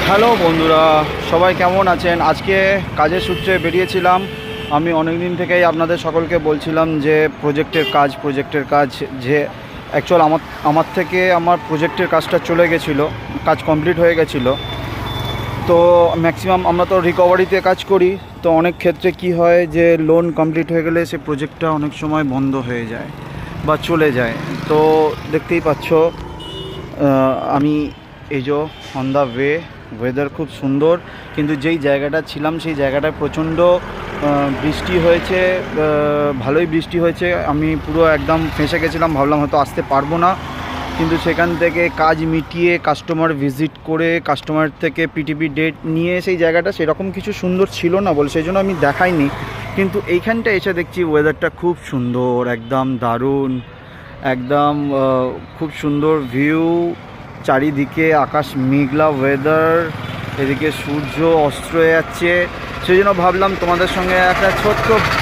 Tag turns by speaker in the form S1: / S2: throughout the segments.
S1: Hello বন্ধুরা, সবাই কেমন আছেন? আজকে কাজের সূত্রে বেরিয়েছিলাম। আমি অনেক দিন থেকেই আপনাদের সকলকে বলছিলাম যে প্রজেক্টের কাজ যে অ্যাকচুয়াল আমার থেকে আমার প্রজেক্টের কাজটা চলে গেছিলো, কাজ কমপ্লিট হয়ে গেছিলো। তো ম্যাক্সিমাম আমরা তো রিকভারিতে কাজ করি, তো অনেক ক্ষেত্রে কি হয় যে লোন কমপ্লিট হয়ে গেলে সে প্রজেক্টটা অনেক সময় বন্ধ হয়ে যায় বা চলে যায়। তো দেখতেই পাচ্ছ আমি এই যে অন দ্য ওয়েদার খুব সুন্দর, কিন্তু যেই জায়গাটা ছিলাম সেই জায়গাটায় প্রচণ্ড বৃষ্টি হয়েছে, ভালোই বৃষ্টি হয়েছে। আমি পুরো একদম ফেঁসে গেছিলাম, ভাবলাম হয়তো আসতে পারবো না, কিন্তু সেখান থেকে কাজ মিটিয়ে কাস্টমার ভিজিট করে কাস্টমার থেকে পিটিপি ডেট নিয়ে সেই জায়গাটা সেরকম কিছু সুন্দর ছিল না বলে সেই জন্য আমি দেখাইনি। কিন্তু এইখানটা এসে দেখছি ওয়েদারটা খুব সুন্দর, একদম দারুণ, একদম খুব সুন্দর ভিউ, চারিদিকে আকাশ মেঘলা ওয়েদার, এদিকে সূর্য অস্ত হয়ে যাচ্ছে। সেই জন্য ভাবলাম তোমাদের সঙ্গে একটা ছোট্টভাবে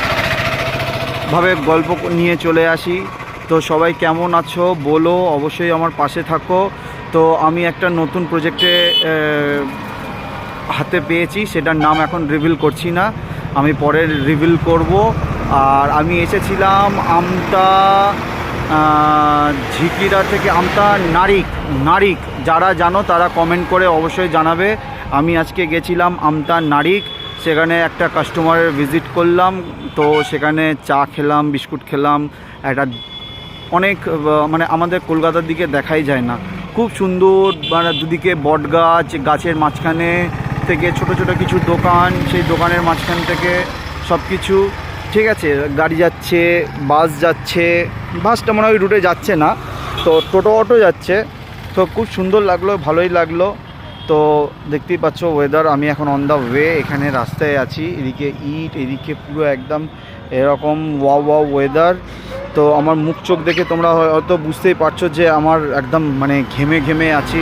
S1: গল্প নিয়ে চলে আসি। তো সবাই কেমন আছো বলো, অবশ্যই আমার পাশে থাকো। তো আমি একটা নতুন প্রজেক্টে হাতে পেয়েছি, সেটার নাম এখন রিভিল করছি না, আমি পরে রিভিল করব। আর আমি এসেছিলাম আমতা ঝিকিরা থেকে, আমতা নারিক। যারা জানো তারা কমেন্ট করে অবশ্যই জানাবে। আমি আজকে গেছিলাম আমতা নারিক, সেখানে একটা কাস্টমারের ভিজিট করলাম। তো সেখানে চা খেলাম, বিস্কুট খেলাম। একটা অনেক মানে আমাদের কলকাতার দিকে দেখাই যায় না, খুব সুন্দর, মানে দুদিকে বট গাছ, গাছের মাঝখানে থেকে ছোট ছোট কিছু দোকান, সেই দোকানের মাঝখান থেকে সব কিছু। ঠিক আছে, গাড়ি যাচ্ছে, বাস যাচ্ছে, বাসটা মনে হয় রুটে যাচ্ছে না, তো টোটো অটো যাচ্ছে। তো খুব সুন্দর লাগলো, ভালোই লাগলো। তো দেখতেই পাচ্ছ ওয়েদার, আমি এখন অন দ্য এখানে রাস্তায় আছি, এদিকে ইট, এদিকে পুরো একদম এরকম ওয়াও ওয়েদার। তো আমার মুখ চোখ দেখে তোমরা হয়তো বুঝতেই পারছো যে আমার একদম মানে ঘেমে আছি,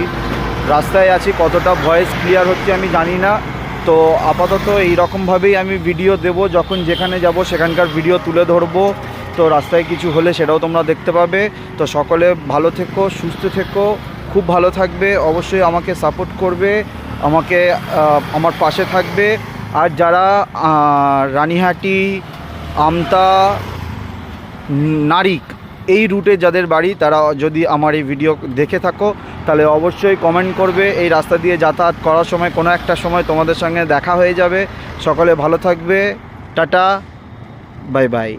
S1: রাস্তায় আছি। কতটা ভয়েস ক্লিয়ার হচ্ছে আমি জানি না। তো আপাতত এইরকমভাবেই আমি ভিডিও দেব, যখন যেখানে যাব সেখানকার ভিডিও তুলে ধরবো। তো রাস্তায় কিছু হলে সেটাও তোমরা দেখতে পাবে। তো সকলে ভালো থেকো, সুস্থ থেকো, খুব ভালো থাকবে, অবশ্যই আমাকে সাপোর্ট করবে, আমাকে আমার পাশে থাকবে। আর যারা রানীহাটি, আমতা, নারিক এই রুটে যাদের বাড়ি, তারা যদি আমার এই ভিডিও দেখে থাকো তাহলে অবশ্যই কমেন্ট করবে। এই রাস্তা দিয়ে যাতায়াত করার সময় কোনো একটা সময় তোমাদের সঙ্গে দেখা হয়ে যাবে। সকলে ভালো থাকবে, টাটা, বাই বাই।